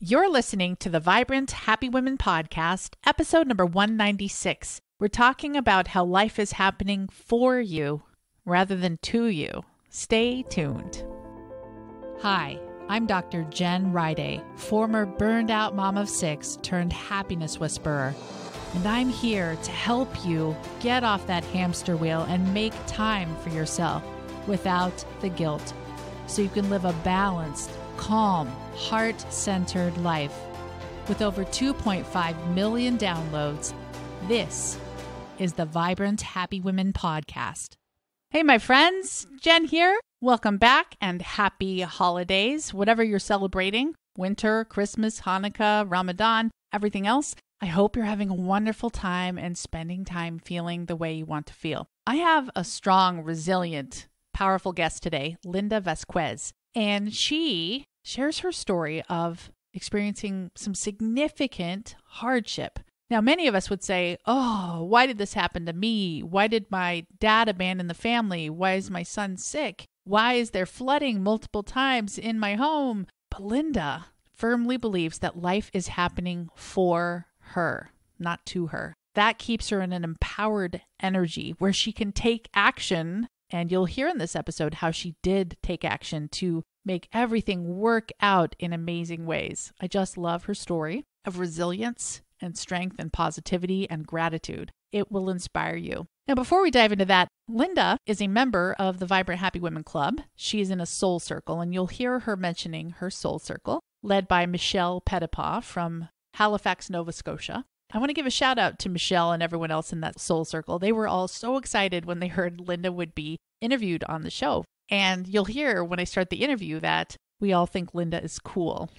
You're listening to the Vibrant Happy Women podcast, episode number 196. We're talking about how life is happening for you rather than to you. Stay tuned. Hi, I'm Dr. Jen Riday, former burned out mom of 6 turned happiness whisperer. And I'm here to help you get off that hamster wheel and make time for yourself without the guilt, so you can live a balanced, calm, heart-centered life. With over 2.5 million downloads, this is the Vibrant Happy Women podcast. Hey, my friends, Jen here. Welcome back and happy holidays, whatever you're celebrating, winter, Christmas, Hanukkah, Ramadan, everything else. I hope you're having a wonderful time and spending time feeling the way you want to feel. I have a strong, resilient, powerful guest today, Linda Vazquez, and she shares her story of experiencing some significant hardship. Now, many of us would say, oh, why did this happen to me? Why did my dad abandon the family? Why is my son sick? Why is there flooding multiple times in my home? But Linda firmly believes that life is happening for her, not to her. That keeps her in an empowered energy where she can take action. And you'll hear in this episode how she did take action to make everything work out in amazing ways. I just love her story of resilience and strength and positivity and gratitude. It will inspire you. Now, before we dive into that, Linda is a member of the Vibrant Happy Women Club. She is in a soul circle, and you'll hear her mentioning her soul circle, led by Michelle Pettipaw from Halifax, Nova Scotia. I want to give a shout out to Michelle and everyone else in that soul circle. They were all so excited when they heard Linda would be interviewed on the show. And you'll hear when I start the interview that we all think Linda is cool.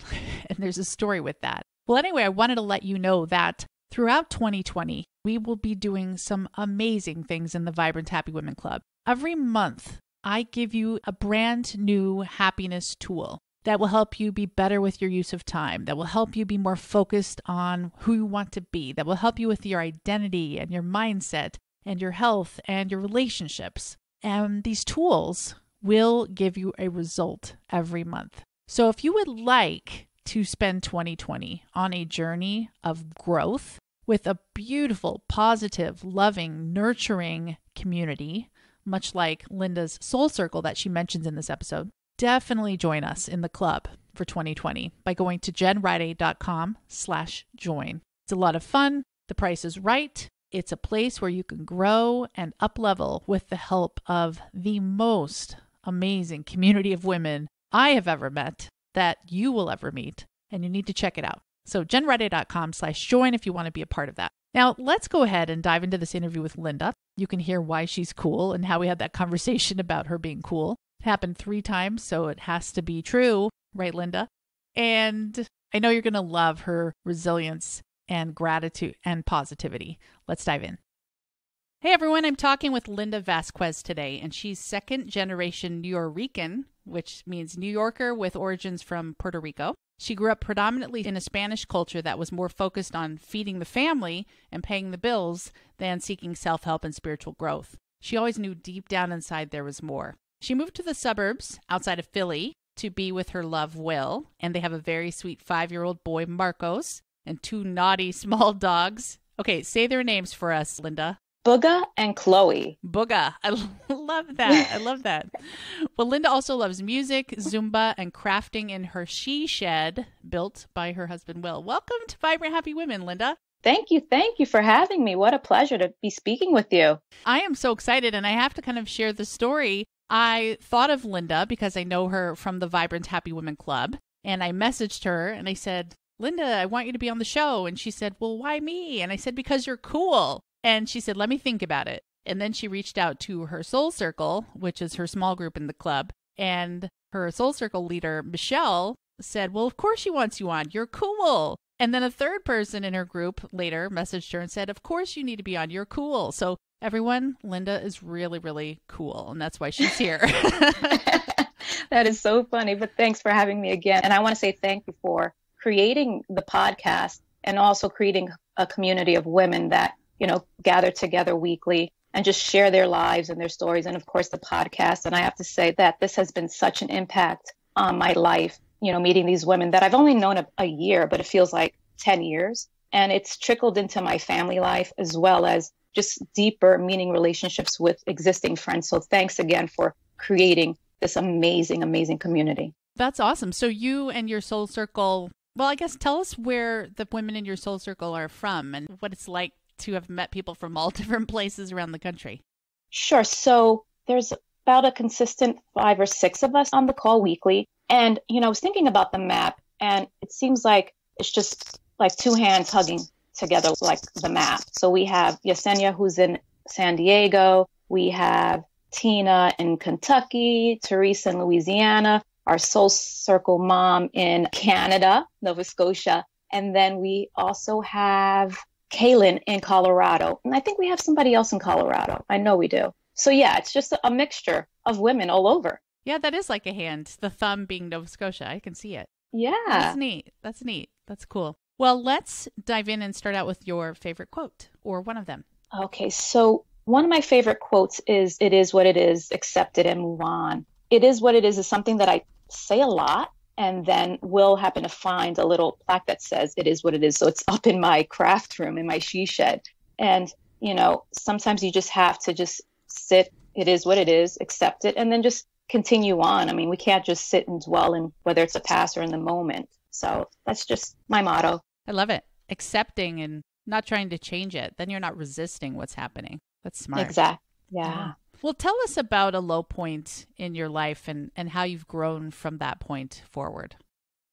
And there's a story with that. Well, anyway, I wanted to let you know that throughout 2020, we will be doing some amazing things in the Vibrant Happy Women Club. Every month, I give you a brand new happiness tool that will help you be better with your use of time, that will help you be more focused on who you want to be, that will help you with your identity and your mindset and your health and your relationships. And these tools will give you a result every month. So if you would like to spend 2020 on a journey of growth with a beautiful, positive, loving, nurturing community, much like Linda's soul circle that she mentions in this episode, definitely join us in the club for 2020 by going to jenriday.com/join. It's a lot of fun. The price is right. It's a place where you can grow and up-level with the help of the most amazing community of women I have ever met, that you will ever meet, and you need to check it out. So jenriday.com/join if you want to be a part of that. Now, let's go ahead and dive into this interview with Linda. You can hear why she's cool and how we had that conversation about her being cool. It happened 3 times, so it has to be true, right, Linda? And I know you're going to love her resilience and gratitude and positivity. Let's dive in. Hey everyone, I'm talking with Linda Vazquez today, and she's second generation Nuyorican, which means New Yorker with origins from Puerto Rico. She grew up predominantly in a Spanish culture that was more focused on feeding the family and paying the bills than seeking self-help and spiritual growth. She always knew deep down inside there was more. She moved to the suburbs outside of Philly to be with her love, Will, and they have a very sweet 5-year-old boy, Marcos, and 2 naughty small dogs. Okay, say their names for us, Linda. Booga and Chloe. Booga. I love that. I love that. Well, Linda also loves music, Zumba, and crafting in her she shed built by her husband, Will. Welcome to Vibrant Happy Women, Linda. Thank you. Thank you for having me. What a pleasure to be speaking with you. I am so excited, and I have to kind of share the story. I thought of Linda because I know her from the Vibrant Happy Women Club, and I messaged her, and I said, Linda, I want you to be on the show. And she said, well, why me? And I said, because you're cool. And she said, let me think about it. And then she reached out to her soul circle, which is her small group in the club. And her soul circle leader, Michelle, said, well, of course she wants you on. You're cool. And then a third person in her group later messaged her and said, of course you need to be on. You're cool. So everyone, Linda is really, really cool. And that's why she's here. That is so funny. But thanks for having me again. And I want to say thank you for creating the podcast and also creating a community of women that, you know, gather together weekly and just share their lives and their stories. And of course, the podcast. And I have to say that this has been such an impact on my life. meeting these women that I've only known a year, but it feels like 10 years. And it's trickled into my family life as well as just deeper meaning relationships with existing friends. So thanks again for creating this amazing, amazing community. That's awesome. So you and your soul circle, well, I guess tell us where the women in your soul circle are from and what it's like to have met people from all different places around the country. Sure. So there's about a consistent 5 or 6 of us on the call weekly. And, I was thinking about the map, and it seems like it's just like 2 hands hugging together, like the map. So we have Yesenia, who's in San Diego. We have Tina in Kentucky, Teresa in Louisiana, our Soul Circle mom in Canada, Nova Scotia. And then we also have Kaylin in Colorado. And I think we have somebody else in Colorado. I know we do. So yeah, it's just a mixture of women all over. Yeah, that is like a hand, the thumb being Nova Scotia. I can see it. Yeah. That's neat. That's neat. That's cool. Well, let's dive in and start out with your favorite quote or one of them. Okay, so one of my favorite quotes is, "It is what it is, accept it and move on." It is what it is something that I say a lot, and then will happen to find a little plaque that says, "It is what it is." So it's up in my craft room, in my she shed. And, sometimes you just have to just sit, it is what it is, accept it, and then just continue on. I mean, we can't just sit and dwell in whether it's the past or in the moment. So that's just my motto. I love it. Accepting and not trying to change it. Then you're not resisting what's happening. That's smart. Exactly. Yeah. Well, tell us about a low point in your life and how you've grown from that point forward.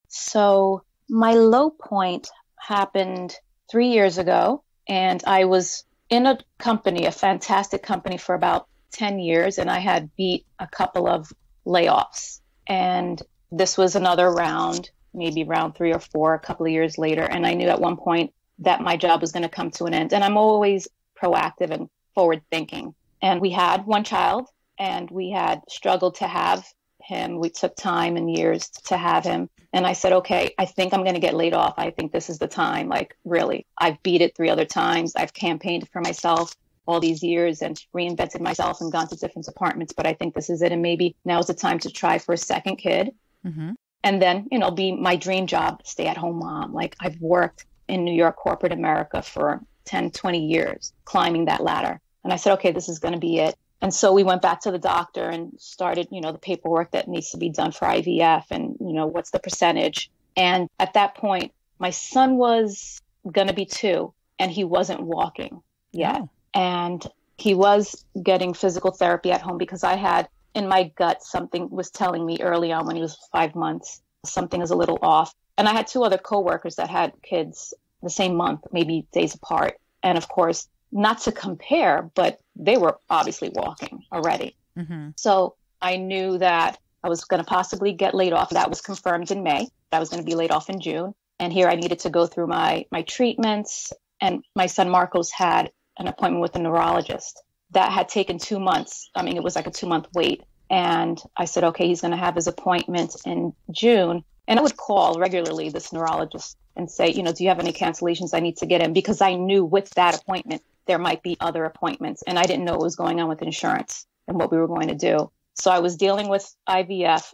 So my low point happened 3 years ago, and I was in a company, a fantastic company, for about 10 years, and I had beat a couple of layoffs. And this was another round, maybe round 3 or 4, a couple of years later. And I knew at one point that my job was going to come to an end. And I'm always proactive and forward thinking. And we had one child, and we had struggled to have him. We took time and years to have him. And I said, okay, I think I'm going to get laid off. I think this is the time. Like, really, I've beat it 3 other times. I've campaigned for myself all these years and reinvented myself and gone to different departments. But I think this is it. And maybe now is the time to try for a second kid. Mm-hmm. And then, be my dream job, stay at home mom. Like, I've worked in New York corporate America for 10, 20 years, climbing that ladder. And I said, okay, this is going to be it. And so we went back to the doctor and started, the paperwork that needs to be done for IVF and, what's the percentage. And at that point, my son was going to be 2 and he wasn't walking yet. Oh. And he was getting physical therapy at home because I had in my gut, something was telling me early on when he was 5 months, something is a little off. And I had 2 other coworkers that had kids the same month, maybe days apart. And of course, not to compare, but they were obviously walking already. Mm-hmm. So I knew that I was going to possibly get laid off. That was confirmed in May. I was going to be laid off in June. And here I needed to go through my treatments. And my son Marcos had an appointment with a neurologist that had taken 2 months. I mean, it was like a 2-month wait. And I said, okay, he's going to have his appointment in June. And I would call regularly this neurologist and say, do you have any cancellations I need to get in? Because I knew with that appointment, there might be other appointments. And I didn't know what was going on with insurance and what we were going to do. So I was dealing with IVF,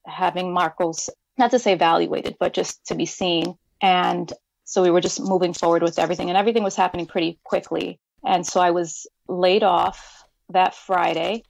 having Marcos, not to say evaluated, but just to be seen. And so we were just moving forward with everything. And everything was happening pretty quickly. And so I was laid off that Friday.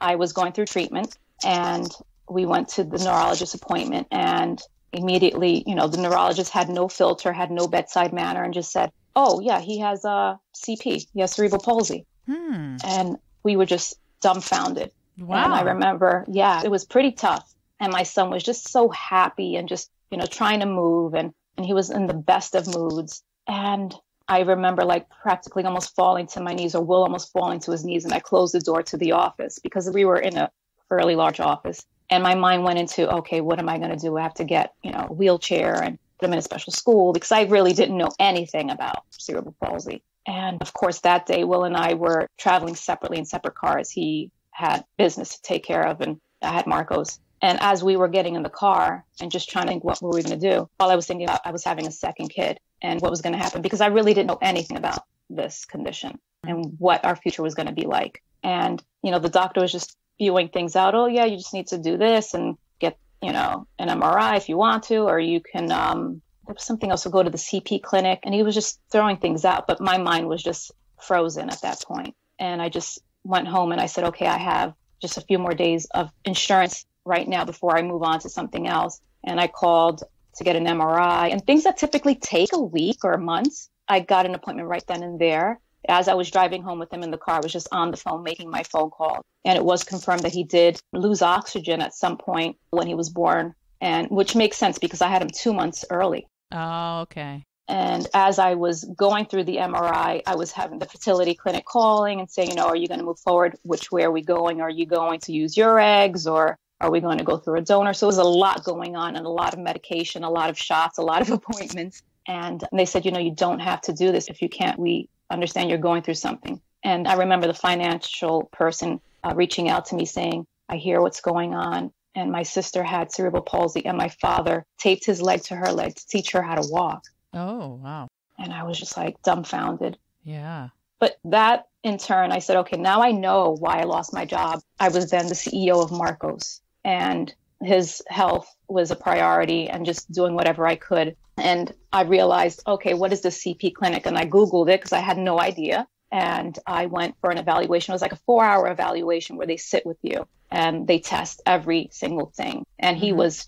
I was going through treatment, and we went to the neurologist appointment, and immediately, the neurologist had no filter, had no bedside manner, and just said, oh yeah, he has a CP, he has cerebral palsy. And we were just dumbfounded. Wow. And I remember, it was pretty tough. And my son was just so happy and just, trying to move, and he was in the best of moods. And I remember like practically almost falling to my knees, or Will almost falling to his knees. And I closed the door to the office because we were in a fairly large office. And my mind went into, okay, what am I going to do? I have to get, a wheelchair and put him in a special school, because I really didn't know anything about cerebral palsy. And of course, that day, Will and I were traveling separately in separate cars. He had business to take care of, and I had Marcos. And as we were getting in the car and just trying to think, what were we going to do? All I was thinking about, I was having a second kid and what was going to happen, because I really didn't know anything about this condition and what our future was going to be like. And, the doctor was just spewing things out. Oh, yeah, you just need to do this and get an MRI if you want to, or you can, there was something else, so go to the CP clinic. And he was just throwing things out. But my mind was just frozen at that point. And I just went home and I said, okay, I have just a few more days of insurance right now before I move on to something else. And I called to get an MRI, and things that typically take a week or months, I got an appointment right then and there. As I was driving home with him in the car, I was just on the phone making my phone call. And it was confirmed that he did lose oxygen at some point when he was born, and which makes sense because I had him 2 months early. Oh, okay. And as I was going through the MRI, I was having the fertility clinic calling and saying, are you going to move forward? Which way are we going? Are you going to use your eggs, or are we going to go through a donor? So it was a lot going on, and a lot of medication, a lot of shots, a lot of appointments. And they said, you don't have to do this if you can't. We understand you're going through something. And I remember the financial person reaching out to me saying, I hear what's going on. And my sister had cerebral palsy, and my father taped his leg to her leg to teach her how to walk. Oh, wow. And I was just like dumbfounded. Yeah. But that in turn, I said, okay, now I know why I lost my job. I was then the CEO of Marcos, and his health was a priority, and just doing whatever I could. And I realized, okay, what is the CP clinic? And I Googled it because I had no idea. And I went for an evaluation. It was like a 4-hour evaluation where they sit with you and they test every single thing. And he was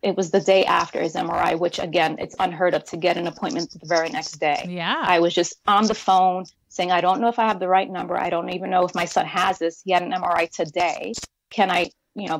it was the day after his MRI, which again, it's unheard of to get an appointment the very next day. Yeah. I was just on the phone saying, I don't know if I have the right number. I don't even know if my son has this. He had an MRI today. Can I,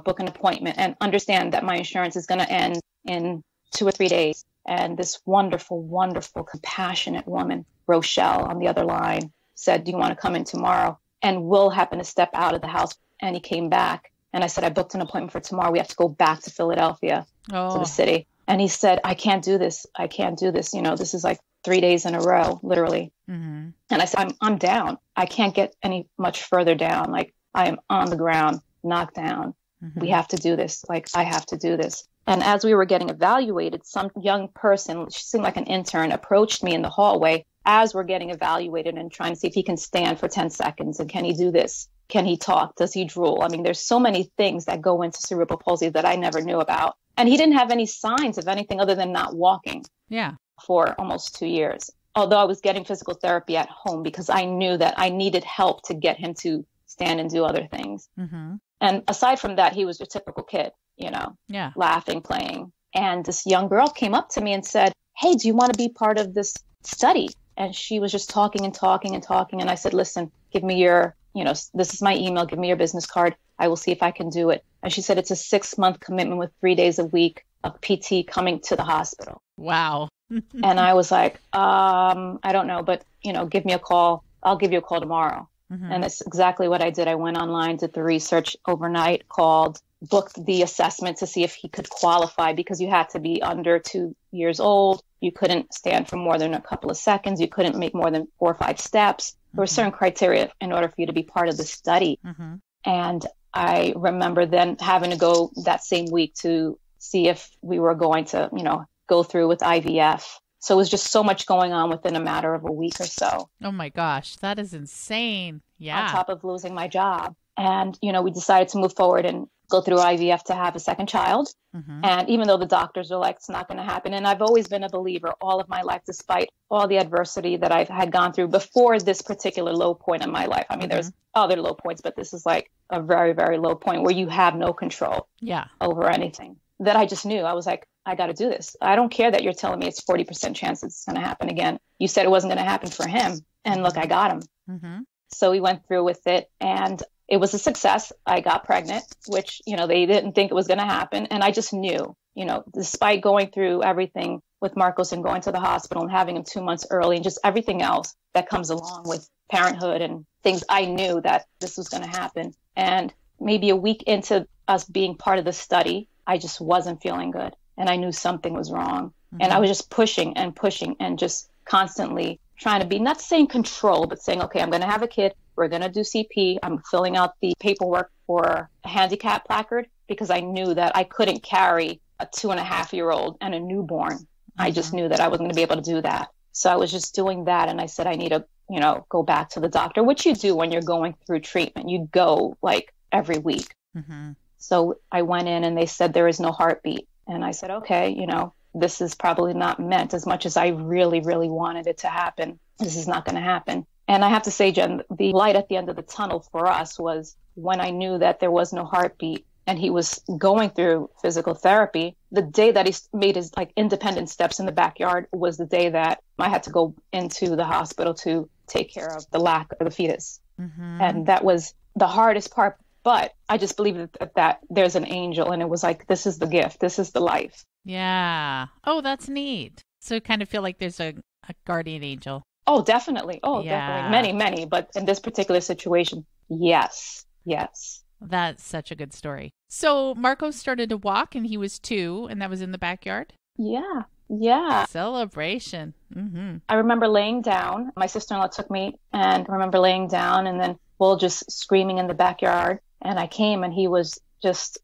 book an appointment and understand that my insurance is going to end in 2 or 3 days? And this wonderful, wonderful, compassionate woman, Rochelle, on the other line, said, do you want to come in tomorrow? And Will happened to step out of the house, and he came back. And I said, I booked an appointment for tomorrow. We have to go back to Philadelphia, to the city. And he said, I can't do this. I can't do this. This is like 3 days in a row, literally. Mm-hmm. And I said, I'm down. I can't get any much further down. Like, I am on the ground, knocked down. Mm-hmm. We have to do this. Like, I have to do this. And as we were getting evaluated, some young person, she seemed like an intern, approached me in the hallway as we're getting evaluated and trying to see if he can stand for 10 seconds. And can he do this? Can he talk? Does he drool? I mean, there's so many things that go into cerebral palsy that I never knew about. And he didn't have any signs of anything other than not walking. Yeah. For almost 2 years. Although I was getting physical therapy at home because I knew that I needed help to get him to stand and do other things. Mm-hmm. And aside from that, he was your typical kid, laughing, playing. And this young girl came up to me and said, hey, do you want to be part of this study? And she was just talking and talking and talking. And I said, listen, give me your, this is my email. Give me your business card. I will see if I can do it. And she said, it's a 6-month commitment with 3 days a week of PT coming to the hospital. Wow. And I was like, I don't know, but, give me a call. I'll give you a call tomorrow. Mm-hmm. And that's exactly what I did. I went online, did the research overnight, called, booked the assessment to see if he could qualify because you had to be under 2 years old. You couldn't stand for more than a couple of seconds. You couldn't make more than 4 or 5 steps. There were certain criteria in order for you to be part of the study. Mm-hmm. And I remember then having to go that same week to see if we were going to, go through with IVF. So it was just so much going on within a matter of a week or so. Oh my gosh, that is insane. Yeah. On top of losing my job. And, we decided to move forward and go through IVF to have a second child. Mm-hmm. And even though the doctors are like, it's not going to happen. And I've always been a believer all of my life, despite all the adversity that I've had gone through before this particular low point in my life. I mean, there's other low points, but this is like a very, very low point where you have no control over anything. That I just knew. I was like, I got to do this. I don't care that you're telling me it's 40% chance it's going to happen again. You said it wasn't going to happen for him. And look, I got him. Mm-hmm. So we went through with it and it was a success. I got pregnant, which, they didn't think it was going to happen. And I just knew, despite going through everything with Marcos and going to the hospital and having him 2 months early and just everything else that comes along with parenthood and things, I knew that this was going to happen. And maybe a week into us being part of the study, I just wasn't feeling good. And I knew something was wrong. Mm-hmm. And I was just pushing and just constantly trying to be, not saying control, but saying, okay, I'm going to have a kid. We're going to do CP. I'm filling out the paperwork for a handicap placard because I knew that I couldn't carry a 2.5-year-old and a newborn. Mm-hmm. I just knew that I wasn't going to be able to do that. So I was just doing that. And I said, I need to, go back to the doctor, which you do when you're going through treatment. You go like every week. Mm-hmm. So I went in and they said there is no heartbeat. And I said, okay, this is probably not meant as much as I really, really wanted it to happen. This is not going to happen. And I have to say, Jen, the light at the end of the tunnel for us was when I knew that there was no heartbeat and he was going through physical therapy. The day that he made his independent steps in the backyard was the day that I had to go into the hospital to take care of the lack of the fetus. Mm-hmm. And that was the hardest part. But I just believe that there's an angel, and it was like, this is the gift. This is the life. Yeah. Oh, that's neat. So kind of feel like there's a guardian angel. Oh, definitely. Oh, yeah. Definitely. Many, many. But in this particular situation, yes. Yes. That's such a good story. So Marco started to walk and he was 2, and that was in the backyard? Yeah. Yeah. Celebration. Mm-hmm. I remember laying down. My sister-in-law took me, and I remember laying down and then Will just screaming in the backyard. And I came and he was just,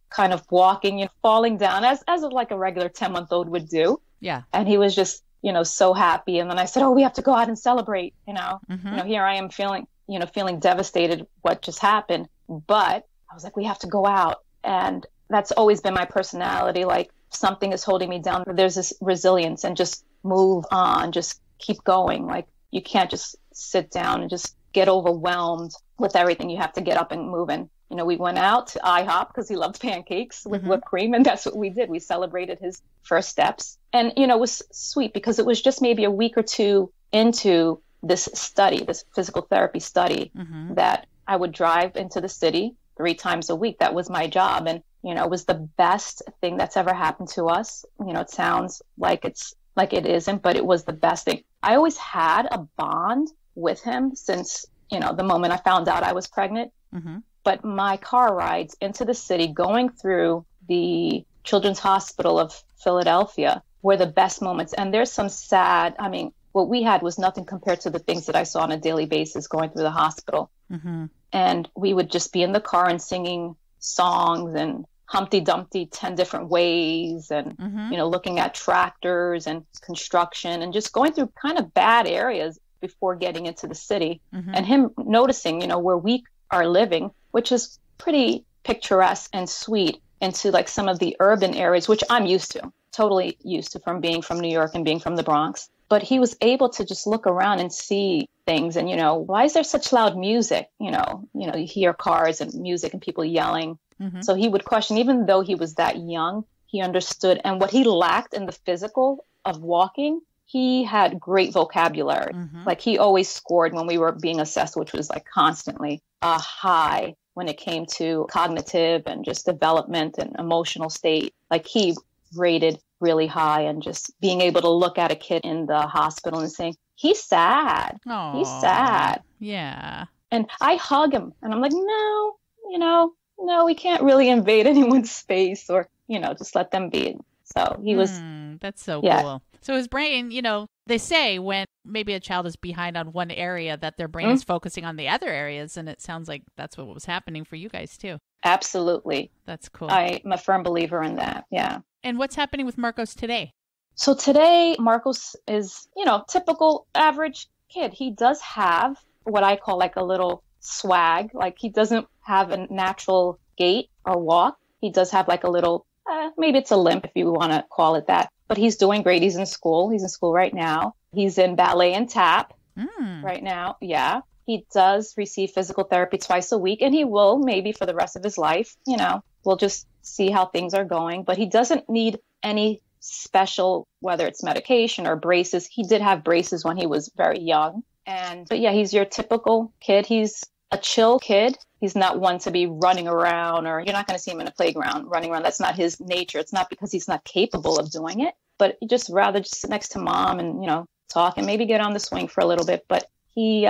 kind of walking and falling down as like a regular 10-month-old would do. Yeah. And he was just, so happy. And then I said, oh, we have to go out and celebrate. Mm-hmm. Here I am feeling devastated what just happened. But I was like, we have to go out. And that's always been my personality. Like, something is holding me down. There's this resilience and just move on, just keep going. Like, you can't just sit down and just get overwhelmed with everything. You have to get up and move. And, we went out to IHOP because he loved pancakes with whipped cream. And that's what we did. We celebrated his first steps. And, it was sweet because it was just maybe a week or 2 into this study, this physical therapy study, that I would drive into the city 3 times a week. That was my job. And, it was the best thing that's ever happened to us. It sounds like it isn't, but it was the best thing. I always had a bond with him since, the moment I found out I was pregnant. Mm-hmm. But my car rides into the city going through the Children's Hospital of Philadelphia were the best moments. And there's some sad, what we had was nothing compared to the things that I saw on a daily basis going through the hospital. Mm-hmm. And we would just be in the car and singing songs and Humpty Dumpty 10 different ways and, looking at tractors and construction and just going through kind of bad areas before getting into the city. Mm-hmm. And him noticing, where we are living, which is pretty picturesque and sweet, into like some of the urban areas, which I'm used to, totally used to from being from New York and being from the Bronx. But he was able to just look around and see things and, why is there such loud music? You hear cars and music and people yelling. Mm-hmm. So he would question, even though he was that young, he understood. And what he lacked in the physical of walking, he had great vocabulary. Mm-hmm. Like he always scored when we were being assessed, which was like constantly a high when it came to cognitive and just development and emotional state. Like he rated really high, and just being able to look at a kid in the hospital and saying, he's sad. Aww. He's sad. Yeah. And I hug him and I'm like, no, we can't really invade anyone's space or, just let them be. So he was. That's so cool. So his brain, they say when maybe a child is behind on one area that their brain is focusing on the other areas. And it sounds like that's what was happening for you guys too. Absolutely. That's cool. I'm a firm believer in that. Yeah. And what's happening with Marcos today? So today, Marcos is, typical average kid. He does have what I call like a little swag. Like he doesn't have a natural gait or walk. He does have like a little, maybe it's a limp if you want to call it that. But he's doing great. He's in school. He's in school right now. He's in ballet and tap right now. Yeah. He does receive physical therapy twice a week, and he will maybe for the rest of his life. We'll just see how things are going. But he doesn't need any special, whether it's medication or braces. He did have braces when he was very young. But yeah, he's your typical kid. He's a chill kid. He's not one to be running around, or you're not going to see him in a playground running around. That's not his nature. It's not because he's not capable of doing it, but he just rather just sit next to mom and, talk and maybe get on the swing for a little bit. But he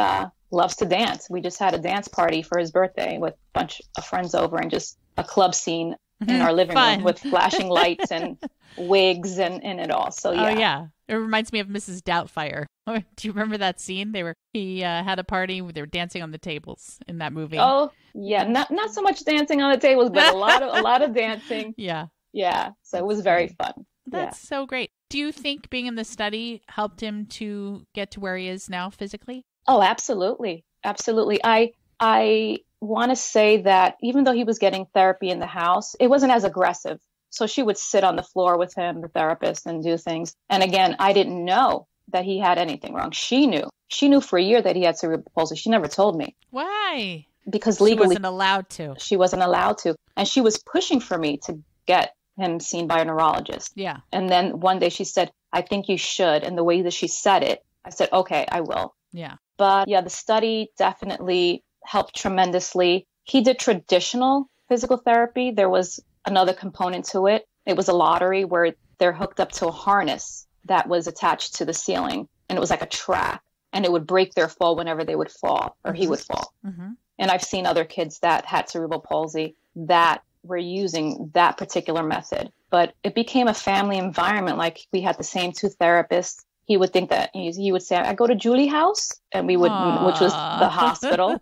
loves to dance. We just had a dance party for his birthday with a bunch of friends over, and just a club scene in our living room with flashing lights and wigs and it all. So yeah. Oh yeah. It reminds me of Mrs. Doubtfire. Do you remember that scene? He had a party where they were dancing on the tables in that movie. Oh yeah. Not so much dancing on the tables, but a lot of dancing. Yeah. Yeah. So it was very fun. That's so great. Do you think being in the study helped him to get to where he is now physically? Oh, absolutely. Absolutely. I want to say that even though he was getting therapy in the house, it wasn't as aggressive. So she would sit on the floor with him, the therapist, and do things. And again, I didn't know that he had anything wrong. She knew. She knew for a year that he had cerebral palsy. She never told me. Why? Because legally, she wasn't allowed to. She wasn't allowed to. And she was pushing for me to get him seen by a neurologist. Yeah. And then one day she said, I think you should. And the way that she said it, I said, okay, I will. Yeah. But yeah, the study definitely helped tremendously. He did traditional physical therapy. There was another component to it. It was a lottery where they're hooked up to a harness that was attached to the ceiling. And it was like a track. And it would break their fall whenever they would fall or he would fall. Mm-hmm. And I've seen other kids that had cerebral palsy that were using that particular method. But it became a family environment. Like we had the same two therapists. He would think that he would say, I go to Julie House, and we would, which was the hospital.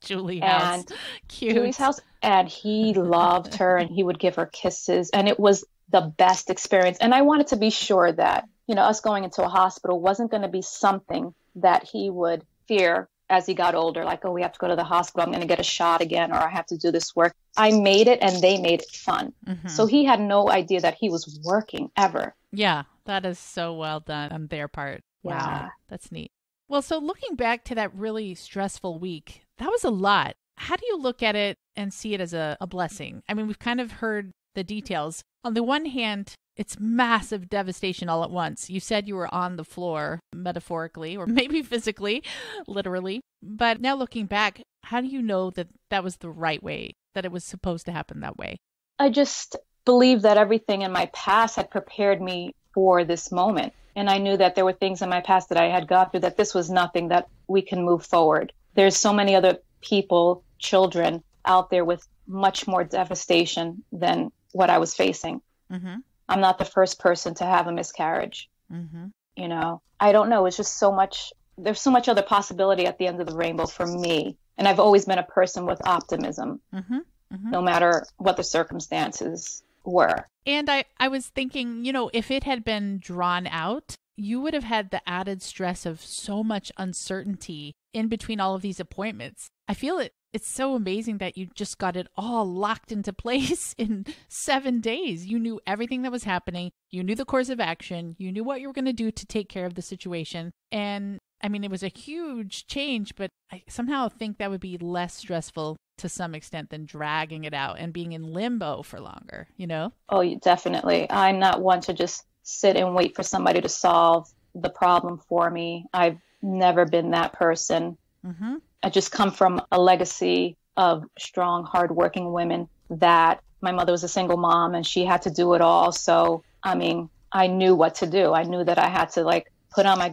Julie House. And cute. Julie's house. And he loved her and he would give her kisses. And it was the best experience. And I wanted to be sure that, us going into a hospital wasn't going to be something that he would fear as he got older. Like, oh, we have to go to the hospital. I'm going to get a shot again, or I have to do this work. I made it and they made it fun. Mm-hmm. So he had no idea that he was working ever. Yeah, that is so well done on their part. Yeah. Wow, that's neat. Well, so looking back to that really stressful week, that was a lot. How do you look at it and see it as a blessing? I mean, we've kind of heard the details. On the one hand, it's massive devastation all at once. You said you were on the floor, metaphorically, or maybe physically, literally. But now looking back, how do you know that that was the right way, that it was supposed to happen that way? I just believe that everything in my past had prepared me for this moment. And I knew that there were things in my past that I had gone through, that this was nothing that we can move forward. There's so many other people, children out there with much more devastation than what I was facing. Mm-hmm. I'm not the first person to have a miscarriage. Mm-hmm. I don't know. It's just so much. There's so much other possibility at the end of the rainbow for me. And I've always been a person with optimism, mm-hmm. Mm-hmm. no matter what the circumstances were. And I was thinking, if it had been drawn out, you would have had the added stress of so much uncertainty in between all of these appointments. I feel it's so amazing that you just got it all locked into place in 7 days. You knew everything that was happening. You knew the course of action. You knew what you were going to do to take care of the situation. And I mean, it was a huge change, but I somehow think that would be less stressful to some extent than dragging it out and being in limbo for longer, Oh, definitely. I'm not one to just sit and wait for somebody to solve the problem for me. I've never been that person. Mm-hmm. I just come from a legacy of strong, hardworking women that my mother was a single mom and she had to do it all. So, I mean, I knew what to do. I knew that I had to put on my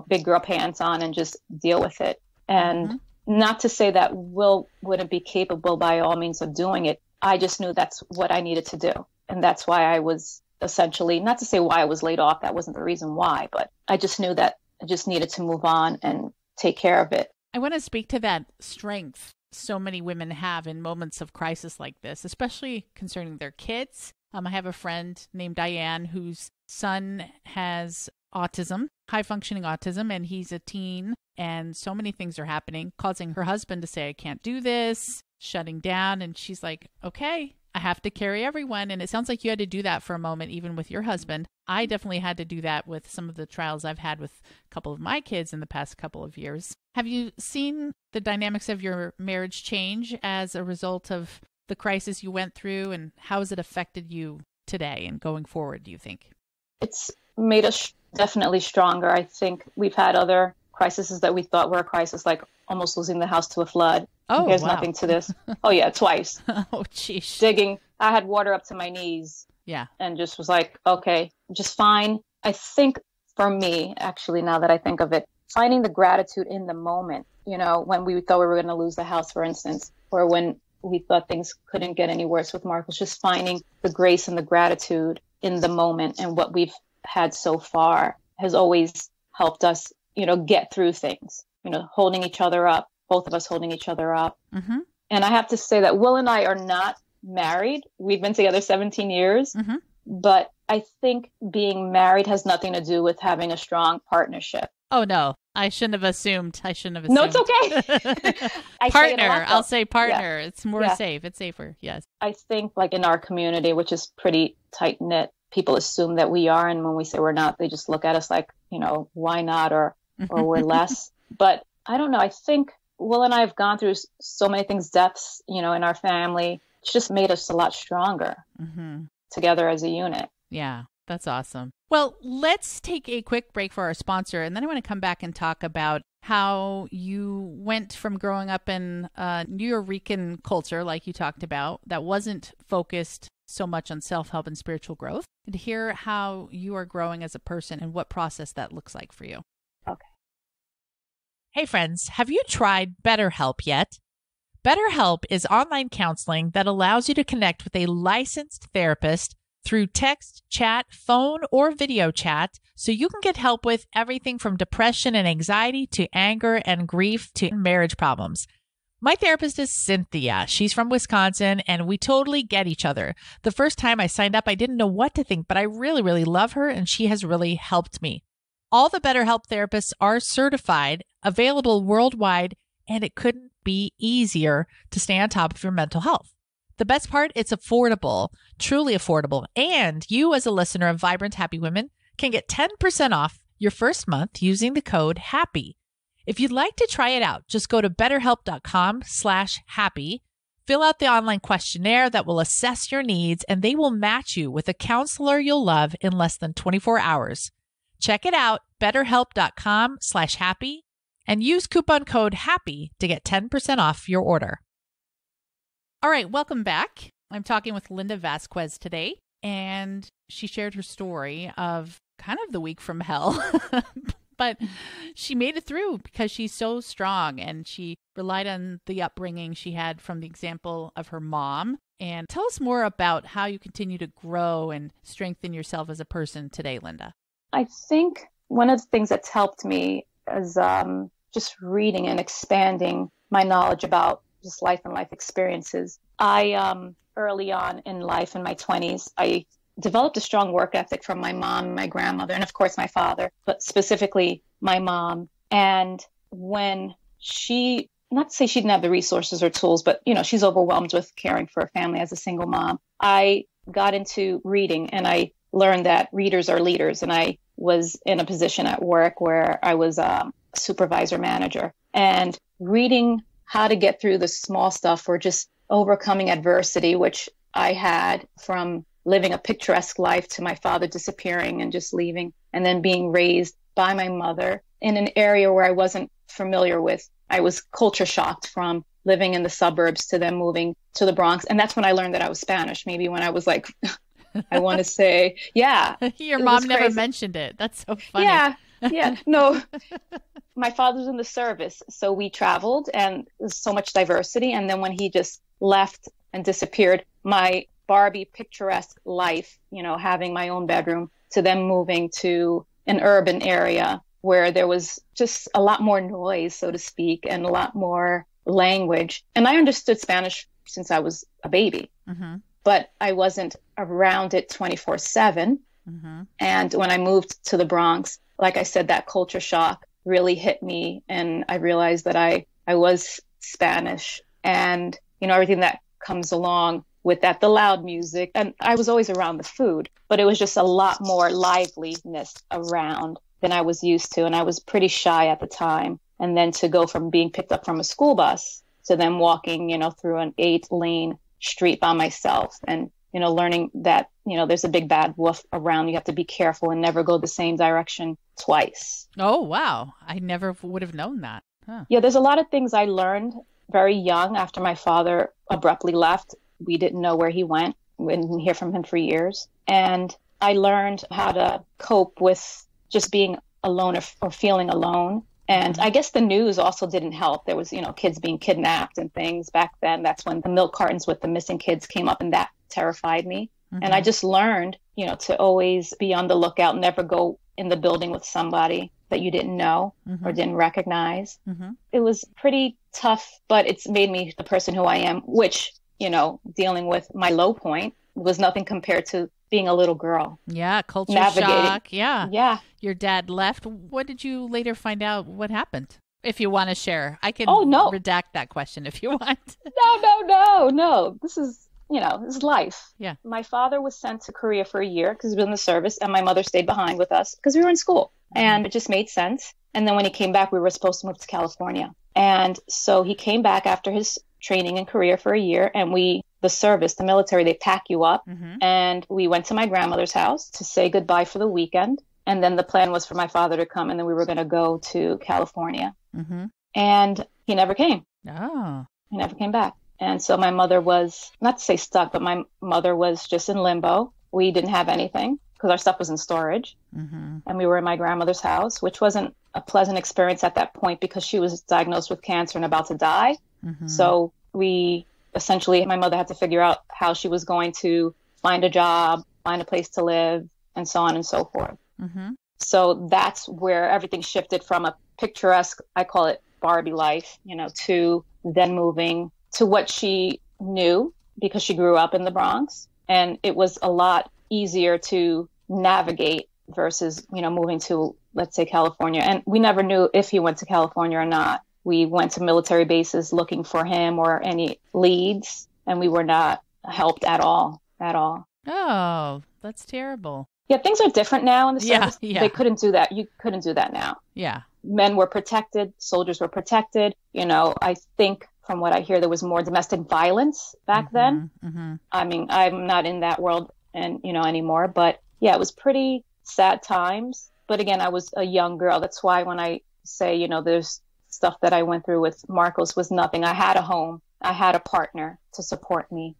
big girl pants on and just deal with it. And mm-hmm. not to say that Will wouldn't be capable by all means of doing it. I just knew that's what I needed to do. And that's why I was essentially, not to say why I was laid off, that wasn't the reason why, but I just knew that I just needed to move on and take care of it. I want to speak to that strength so many women have in moments of crisis like this, especially concerning their kids. I have a friend named Diane whose son has autism, high-functioning autism, and he's a teen, and so many things are happening, causing her husband to say, I can't do this, shutting down, and she's like, okay, I have to carry everyone. And it sounds like you had to do that for a moment, even with your husband. I definitely had to do that with some of the trials I've had with a couple of my kids in the past couple of years. Have you seen the dynamics of your marriage change as a result of the crisis you went through, and how has it affected you today and going forward, do you think? It's made us definitely stronger. I think we've had other crises that we thought were a crisis, like almost losing the house to a flood. Oh, There's wow. nothing to this. Oh, yeah, twice. Oh, geez. Digging. I had water up to my knees. Yeah. And just was like, okay, just fine. I think for me, actually, now that I think of it, finding the gratitude in the moment, when we thought we were going to lose the house, for instance, or when we thought things couldn't get any worse with Mark, was just finding the grace and the gratitude in the moment. And what we've had so far has always helped us, get through things, holding each other up, both of us holding each other up. Mm-hmm. And I have to say that Will and I are not married. We've been together 17 years, mm-hmm. but I think being married has nothing to do with having a strong partnership. Oh, no. I shouldn't have assumed. I shouldn't have No, assumed. it's okay. I say it a Partner. lot, though. I'll say partner. Yeah. It's more Yeah. safe. It's safer. Yes. I think like in our community, which is pretty tight knit, people assume that we are. And when we say we're not, they just look at us like, why not? Or we're less. But I don't know. I think Will and I have gone through so many things, deaths, in our family. It's just made us a lot stronger together as a unit. Yeah, that's awesome. Well, let's take a quick break for our sponsor, and then I want to come back and talk about how you went from growing up in New Yorican culture, like you talked about, that wasn't focused so much on self-help and spiritual growth, and hear how you are growing as a person and what process that looks like for you. Okay. Hey friends, have you tried BetterHelp yet? BetterHelp is online counseling that allows you to connect with a licensed therapist through text, chat, phone, or video chat, so you can get help with everything from depression and anxiety to anger and grief to marriage problems. My therapist is Cynthia. She's from Wisconsin, and we totally get each other. The first time I signed up, I didn't know what to think, but I really, really love her, and she has really helped me. All the BetterHelp therapists are certified, available worldwide, and it couldn't be easier to stay on top of your mental health. The best part, it's affordable, truly affordable, and you as a listener of Vibrant Happy Women can get 10% off your first month using the code HAPPY. If you'd like to try it out, just go to betterhelp.com/happy, fill out the online questionnaire that will assess your needs, and they will match you with a counselor you'll love in less than 24 hours. Check it out, betterhelp.com/happy, and use coupon code HAPPY to get 10% off your order. All right, welcome back. I'm talking with Linda Vazquez today, and she shared her story of kind of the week from hell, but she made it through because she's so strong, and she relied on the upbringing she had from the example of her mom. And tell us more about how you continue to grow and strengthen yourself as a person today, Linda. I think one of the things that's helped me is just reading and expanding my knowledge about just life and life experiences. I, early on in life, in my 20s, I developed a strong work ethic from my mom and my grandmother, and of course my father, but specifically my mom. And when she, not to say she didn't have the resources or tools, but, she's overwhelmed with caring for a family as a single mom, I got into reading, and I learned that readers are leaders. And I was in a position at work where I was a supervisor manager, and reading how to get through the small stuff or just overcoming adversity, which I had from living a picturesque life to my father disappearing and just leaving, and then being raised by my mother in an area where I wasn't familiar with. I was culture shocked from living in the suburbs to then moving to the Bronx. And that's when I learned that I was Spanish, maybe when I was like, I want to say, yeah. Your mom never mentioned it. That's so funny. Yeah, no. My father was in the service, so we traveled, and there's so much diversity. And then when he just left and disappeared, my Barbie picturesque life, having my own bedroom, to then moving to an urban area where there was just a lot more noise, so to speak, and a lot more language. And I understood Spanish since I was a baby, but I wasn't around it 24/7. And when I moved to the Bronx, like I said, that culture shock really hit me, and I realized that I was Spanish, and everything that comes along with that, the loud music. And I was always around the food, but it was just a lot more liveliness around than I was used to, and I was pretty shy at the time. And then to go from being picked up from a school bus to then walking through an 8-lane street by myself, and learning that there's a big bad wolf around. You have to be careful and never go the same direction twice. Oh, wow. I never would have known that. Huh. Yeah, there's a lot of things I learned very young after my father abruptly left. We didn't know where he went. We didn't hear from him for years. And I learned how to cope with just being alone or feeling alone. And I guess the news also didn't help. There was, kids being kidnapped and things back then. That's when the milk cartons with the missing kids came up, and that terrified me. And I just learned, to always be on the lookout, never go in the building with somebody that you didn't know or didn't recognize. It was pretty tough, but it's made me the person who I am, which, dealing with my low point was nothing compared to being a little girl. Yeah, culture navigating. shock. Yeah. Yeah. Your dad left. What did you later find out what happened? If you want to share. I can no. redact that question if you want. No. This is life. Yeah. My father was sent to Korea for a year because he was in the service, and my mother stayed behind with us because we were in school. And it just made sense. And then when he came back, we were supposed to move to California. And so he came back after his training in Korea for a year, and the military, they pack you up. And we went to my grandmother's house to say goodbye for the weekend. And then the plan was for my father to come, and then we were going to go to California. And he never came. Oh. He never came back. And so my mother was, not to say stuck, but my mother was just in limbo. We didn't have anything because our stuff was in storage. And we were in my grandmother's house, which wasn't a pleasant experience at that point because she was diagnosed with cancer and about to die. So my mother had to figure out how she was going to find a job, find a place to live, and so on and so forth. So that's where everything shifted from a picturesque, I call it Barbie life, to then moving to what she knew because she grew up in the Bronx. And it was a lot easier to navigate versus, moving to, let's say, California. And we never knew if he went to California or not. We went to military bases looking for him or any leads, and we were not helped at all. Oh, that's terrible. Yeah, things are different now in the service. Yeah. They couldn't do that. You couldn't do that now. Yeah. Men were protected. Soldiers were protected. I think from what I hear, there was more domestic violence back then. I mean, I'm not in that world anymore, but yeah, it was pretty sad times. But again, I was a young girl. That's why when I say, there's stuff that I went through with Marcos was nothing. I had a home. I had a partner to support me,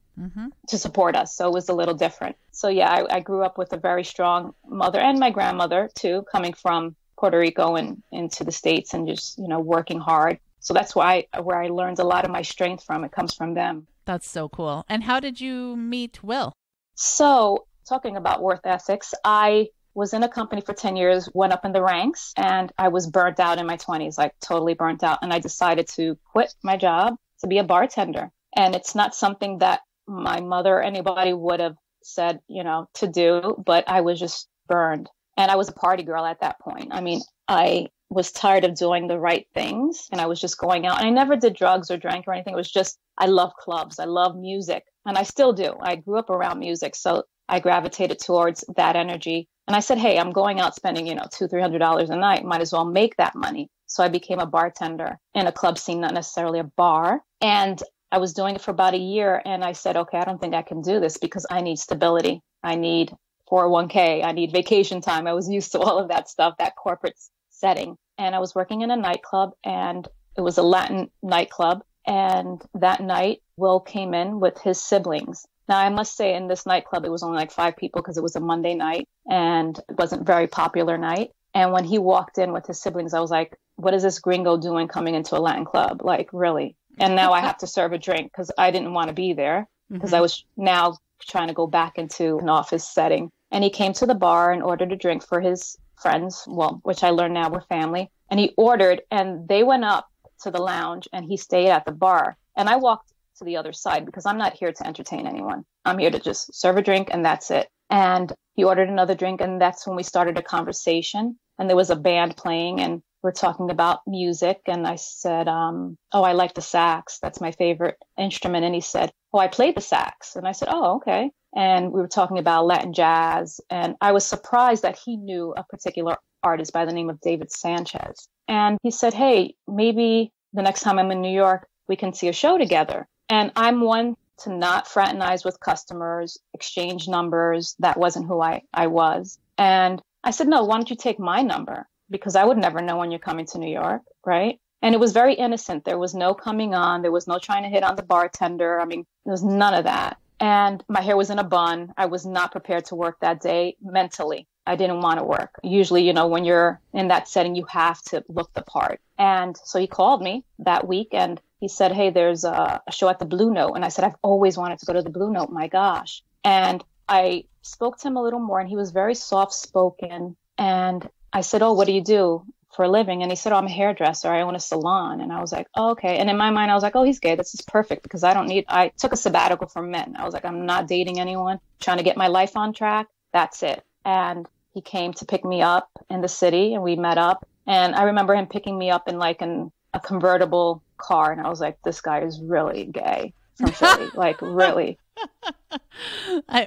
to support us. So it was a little different. So yeah, I grew up with a very strong mother and my grandmother too, coming from Puerto Rico and into the States and just, working hard. So that's where I learned a lot of my strength from. It comes from them. That's so cool. And how did you meet Will? So talking about work ethics, I was in a company for 10 years, went up in the ranks, and I was burnt out in my 20s, like totally burnt out. And I decided to quit my job to be a bartender. And it's not something that my mother or anybody would have said, to do, but I was just burned. And I was a party girl at that point. I mean, I was tired of doing the right things, and I was just going out. And I never did drugs or drank or anything. It was just, I love clubs. I love music, and I still do. I grew up around music, so I gravitated towards that energy. And I said, hey, I'm going out spending, $200-300 a night. Might as well make that money. So I became a bartender in a club scene, not necessarily a bar. And I was doing it for about a year. And I said, okay, I don't think I can do this because I need stability. I need 401k. I need vacation time. I was used to all of that stuff, that corporate setting. And I was working in a nightclub, and it was a Latin nightclub. And that night, Will came in with his siblings. Now, I must say in this nightclub, it was only like 5 people because it was a Monday night and it wasn't a very popular night. And when he walked in with his siblings, I was like, what is this gringo doing coming into a Latin club? Like, really? And now I have to serve a drink because I didn't want to be there because I was now trying to go back into an office setting. And he came to the bar and ordered a drink for his friends, which I learned now were family. And he ordered, and they went up to the lounge, and he stayed at the bar. And I walked to the other side because I'm not here to entertain anyone. I'm here to just serve a drink, and that's it. And he ordered another drink, and that's when we started a conversation. And there was a band playing, and we're talking about music. And I said, oh, I like the sax. That's my favorite instrument. And he said, oh, I play the sax. And I said, oh, okay. And we were talking about Latin jazz. And I was surprised that he knew a particular artist by the name of David Sanchez. And he said, hey, maybe the next time I'm in New York, we can see a show together. And I'm one to not fraternize with customers, exchange numbers. That wasn't who I was. And I said, no, why don't you take my number? Because I would never know when you're coming to New York, right? And it was very innocent. There was no coming on. There was no trying to hit on the bartender. I mean, there was none of that. And my hair was in a bun. I was not prepared to work that day mentally. I didn't want to work. Usually, when you're in that setting, you have to look the part. And so he called me that week and he said, hey, there's a show at the Blue Note. And I said, I've always wanted to go to the Blue Note. My gosh. And I spoke to him a little more, and he was very soft spoken. And I said, oh, what do you do for a living? And he said, oh, I'm a hairdresser. I own a salon. And I was like, oh, okay. And in my mind, I was like, oh, he's gay. This is perfect because I took a sabbatical from men. I was like, I'm not dating anyone, trying to get my life on track. That's it. And he came to pick me up in the city and we met up. And I remember him picking me up in like a convertible car. And I was like, this guy is really gay from Philly, like really.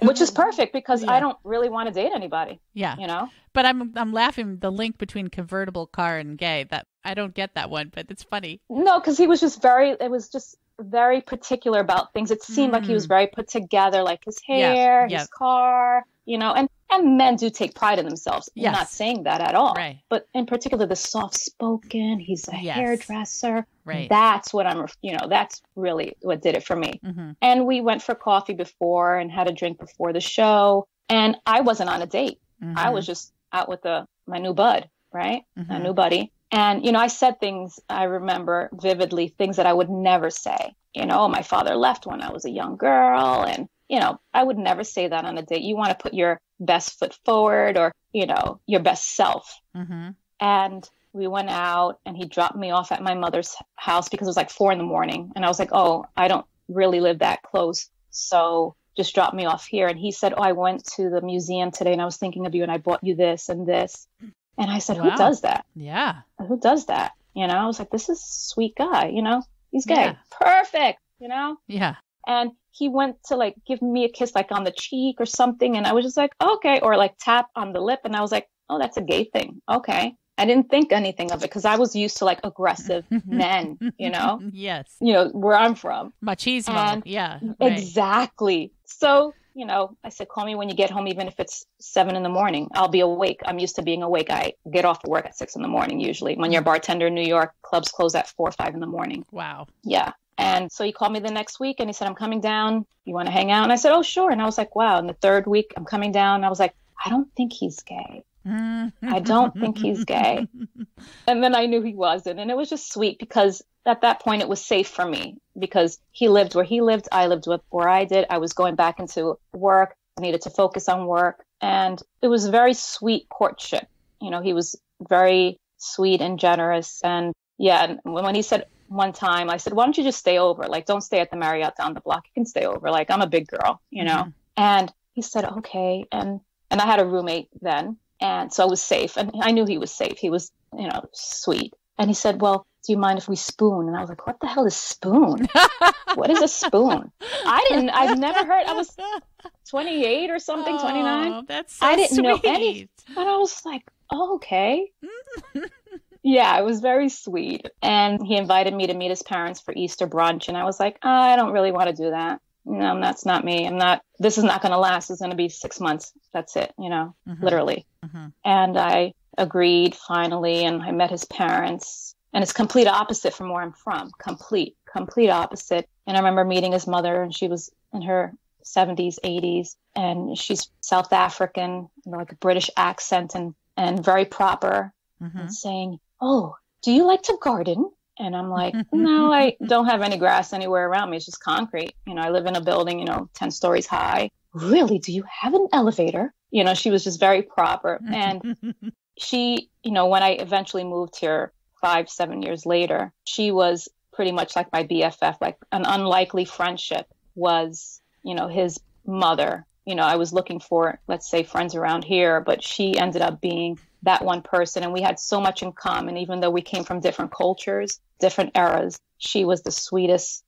Which is perfect because I don't really want to date anybody. Yeah. You know? But I'm laughing the link between convertible car and gay. That I don't get that one, but it's funny. No, because he was just very particular about things. It seemed like he was very put together, like his hair, his car, you know, and men do take pride in themselves. Yes. I'm not saying that at all. Right. But in particular, the soft spoken, he's a hairdresser. Right. That's what that's really what did it for me. Mm-hmm. And we went for coffee before and had a drink before the show. And I wasn't on a date. Mm-hmm. I was just out with my new bud, right? Mm-hmm. A new buddy. And, you know, I said things, I remember vividly, things that I would never say. You know, my father left when I was a young girl. And, you know, I would never say that on a date. You want to put your best foot forward or, you know, your best self. Mm-hmm. And we went out and he dropped me off at my mother's house because it was like 4 a.m. And I was like, oh, I don't really live that close. So just drop me off here. And he said, oh, I went to the museum today and I was thinking of you and I bought you this and this. And I said, who does that? Yeah. Who does that? You know, I was like, this is a sweet guy, you know, he's gay. Yeah. Perfect. You know? Yeah. And he went to like give me a kiss like on the cheek or something. And I was just like, okay. Or like tap on the lip. And I was like, oh, that's a gay thing. Okay. I didn't think anything of it because I was used to like aggressive men, you know? Yes. You know, where I'm from. Machismo. And yeah. Right. Exactly. So, you know, I said, call me when you get home, even if it's 7 a.m. I'll be awake. I'm used to being awake. I get off work at 6 a.m. usually. When you're a bartender in New York, clubs close at 4 or 5 a.m. Wow. Yeah. And so he called me the next week and he said, I'm coming down. You want to hang out? And I said, oh, sure. And I was like, wow. And the third week I'm coming down. And I was like, I don't think he's gay. I don't think he's gay. And then I knew he wasn't. And it was just sweet because at that point it was safe for me because he lived where he lived. I lived where I did. I was going back into work. I needed to focus on work. And it was a very sweet courtship. You know, he was very sweet and generous. And yeah, and when he said one time, I said, why don't you just stay over? Like, don't stay at the Marriott down the block. You can stay over. Like, I'm a big girl, you know? Mm-hmm. And he said, okay. And I had a roommate then. And so I was safe. And I knew he was safe. He was, you know, sweet. And he said, well, do you mind if we spoon? And I was like, what the hell is spoon? What is a spoon? I've never heard. I was 28 or something, 29. That's so I didn't sweet. know anything. But I was like, oh, okay. Yeah, it was very sweet. And he invited me to meet his parents for Easter brunch. And I was like, I don't really want to do that. No, that's not me. This is not going to last. It's going to be 6 months. That's it, you know, literally. Mm-hmm. And I agreed finally. And I met his parents. And it's complete opposite from where I'm from. Complete opposite. And I remember meeting his mother and she was in her 70s, 80s. And she's South African, like a British accent and very proper. And saying, oh, do you like to garden? And I'm like, no, I don't have any grass anywhere around me. It's just concrete. You know, I live in a building, you know, 10 stories high. Really? Do you have an elevator? You know, she was just very proper. And she, you know, when I eventually moved here 5-7 years later, she was pretty much like my BFF, like an unlikely friendship was, you know, his mother. You know, I was looking for, let's say, friends around here, but she ended up being that one person. And we had so much in common, even though we came from different cultures, different eras. She was the sweetest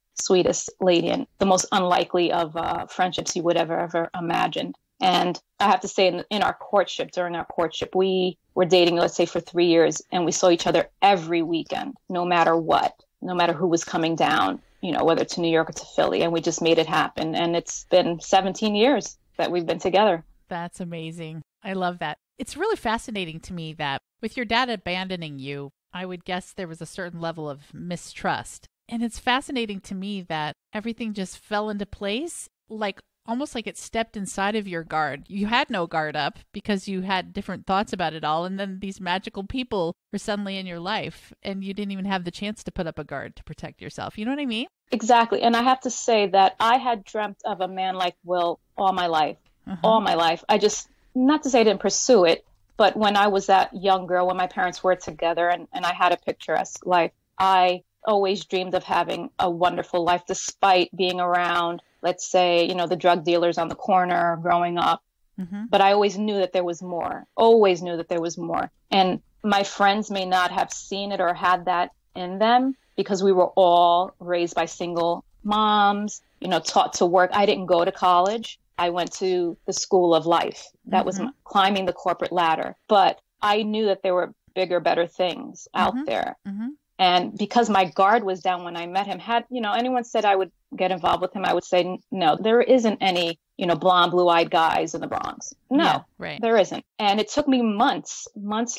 lady and the most unlikely of friendships you would ever imagined. And I have to say during our courtship, we were dating, let's say, for 3 years, and we saw each other every weekend, no matter what, no matter who was coming down, you know, whether to New York or to Philly. And we just made it happen. And it's been 17 years that we've been together. That's amazing. I love that. It's really fascinating to me that with your dad abandoning you, I would guess there was a certain level of mistrust. And it's fascinating to me that everything just fell into place, like almost like it stepped inside of your guard. You had no guard up because you had different thoughts about it all. And then these magical people were suddenly in your life and you didn't even have the chance to put up a guard to protect yourself. You know what I mean? Exactly. And I have to say that I had dreamt of a man like Will all my life. All my life. I just, not to say I didn't pursue it, But when I was that young girl, when my parents were together and I had a picturesque life, I always dreamed of having a wonderful life despite being around, let's say, the drug dealers on the corner growing up. Mm-hmm. But I always knew that there was more, always knew that there was more. And my friends may not have seen it or had that in them because we were all raised by single moms, taught to work. I didn't go to college. I went to the school of life. That was climbing the corporate ladder. But I knew that there were bigger, better things out there. Mm-hmm. And because my guard was down when I met him, had, anyone said I would get involved with him, I would say, no, there isn't any, blonde, blue-eyed guys in the Bronx. No, Yeah, right. There isn't. And it took me months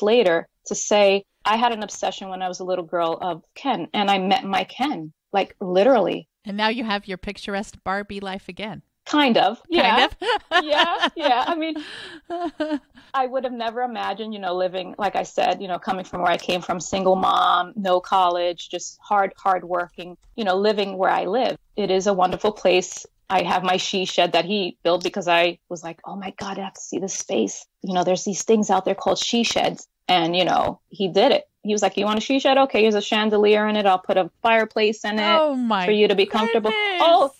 later to say, I had an obsession when I was a little girl of Ken, and I met my Ken, like literally. And now you have your picturesque Barbie life again. Kind of. Yeah. Kind of. Yeah. I mean, I would have never imagined, living, like I said, coming from where I came from, single mom, no college, just hard working, living where I live. It is a wonderful place. I have my she shed that he built because I was like, oh my God, I have to see this space. There's these things out there called she sheds. And, he did it. He was like, you want a she shed? Okay, here's a chandelier in it. I'll put a fireplace in it for you to be comfortable. Oh,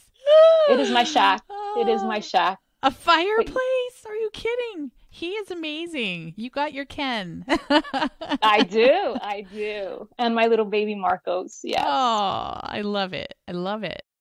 it is my shack. It is my shack. A fireplace? Are you kidding? He is amazing. You got your Ken. I do. And my little baby Marcos. Yeah. Oh, I love it.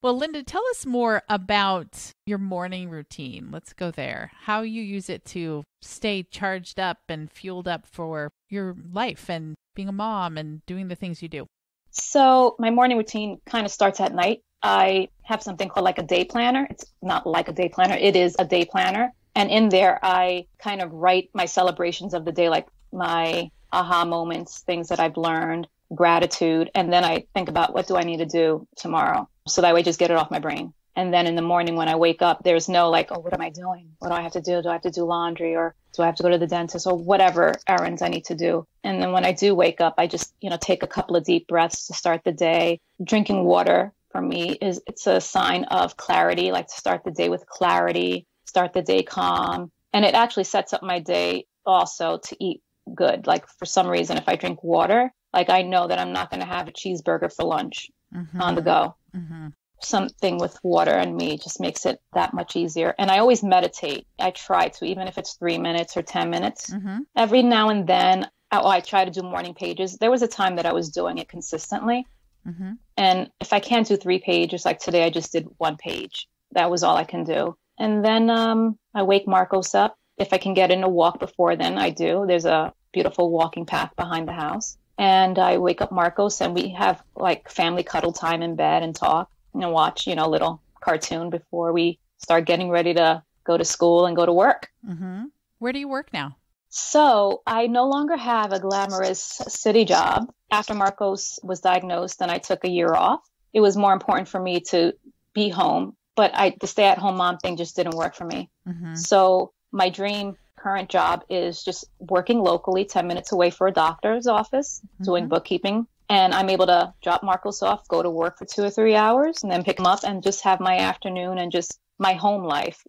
Well, Linda, tell us more about your morning routine. Let's go there. How you use it to stay charged up and fueled up for your life and being a mom and doing the things you do. So my morning routine kind of starts at night. I have something called like a day planner. It's not like a day planner. It is a day planner. And in there, I kind of write my celebrations of the day, like my aha moments, things that I've learned, gratitude. And then I think about what do I need to do tomorrow? So that way, just get it off my brain. And then in the morning when I wake up, there's no like, oh, what am I doing? What do I have to do? Do I have to do laundry or do I have to go to the dentist or whatever errands I need to do? And then when I do wake up, I just, take a couple of deep breaths to start the day. Drinking water for me it's a sign of clarity, like to start the day with clarity, start the day calm. And it actually sets up my day also to eat good. Like for some reason, if I drink water, like I know that I'm not going to have a cheeseburger for lunch on the go. Mm-hmm. Something with water and me just makes it that much easier. And I always meditate. I try to, even if it's 3 minutes or 10 minutes. Mm-hmm. Every now and then, I try to do morning pages. There was a time that I was doing it consistently. Mm-hmm. And if I can't do 3 pages, like today, I just did 1 page. That was all I can do. And then I wake Marcos up. If I can get in a walk before then, I do. There's a beautiful walking path behind the house. And I wake up Marcos and we have like family cuddle time in bed and talk and watch, a little cartoon before we start getting ready to go to school and go to work. Mm-hmm. Where do you work now? So I no longer have a glamorous city job. After Marcos was diagnosed and I took a year off, it was more important for me to be home. But the stay-at-home mom thing just didn't work for me. Mm-hmm. So my dream current job is just working locally, 10 minutes away for a doctor's office, doing bookkeeping. And I'm able to drop Marcos off, go to work for 2 or 3 hours, and then pick him up and just have my afternoon and just my home life,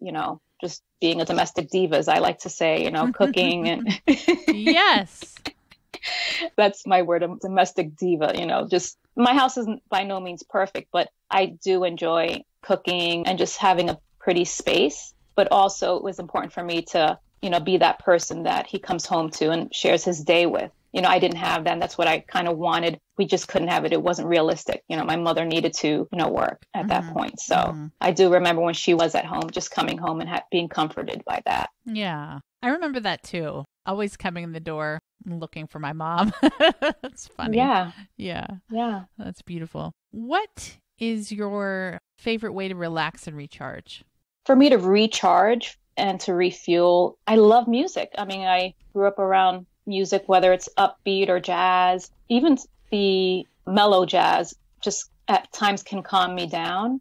just being a domestic diva, as I like to say, cooking. And Yes. That's my word, a domestic diva, just my house isn't by no means perfect, but I do enjoy cooking and just having a pretty space. But also it was important for me to, be that person that he comes home to and shares his day with. I didn't have that. And that's what I kind of wanted. We just couldn't have it. It wasn't realistic. My mother needed to, work at that point. So I do remember when she was at home, just coming home and being comforted by that. Yeah. I remember that too. Always coming in the door and looking for my mom. That's funny. Yeah. Yeah. Yeah. That's beautiful. What is your favorite way to relax and recharge? For me to recharge and to refuel, I love music. I mean, I grew up around music, whether it's upbeat or jazz, even the mellow jazz just at times can calm me down,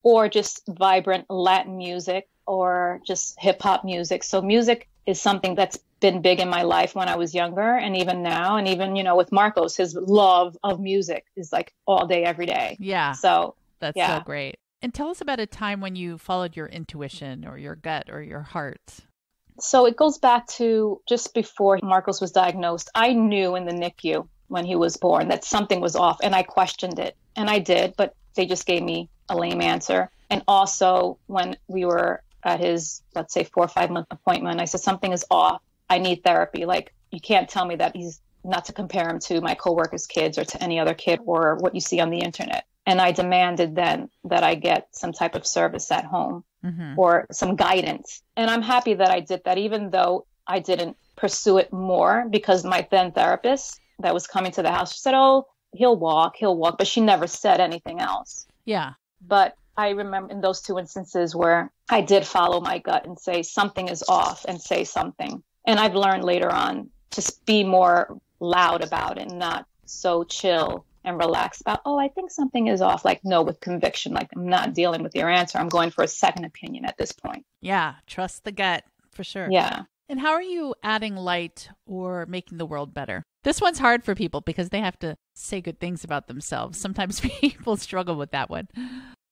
or just vibrant Latin music or just hip hop music. So music is something that's been big in my life when I was younger and even now. And even, with Marcos, his love of music is like all day, every day. Yeah. So that's so great. And tell us about a time when you followed your intuition or your gut or your heart. So it goes back to just before Marcos was diagnosed. I knew in the NICU when he was born that something was off, and I questioned it. And I did, but they just gave me a lame answer. And also when we were at his, let's say, 4 or 5 month appointment, I said, something is off. I need therapy. Like, you can't tell me that he's not to compare him to my coworkers' kids or to any other kid or what you see on the internet. And I demanded then that I get some type of service at home or some guidance. And I'm happy that I did that, even though I didn't pursue it more, because my then therapist that was coming to the house, she said, oh, he'll walk, but she never said anything else. Yeah. But I remember in those 2 instances where I did follow my gut and say something is off and say something. And I've learned later on to be more loud about it, not so chill and relaxed about, oh, I think something is off. Like, no, with conviction, like, I'm not dealing with your answer. I'm going for a second opinion at this point. Yeah. Trust the gut for sure. Yeah. And how are you adding light or making the world better? This one's hard for people because they have to say good things about themselves. Sometimes people struggle with that one.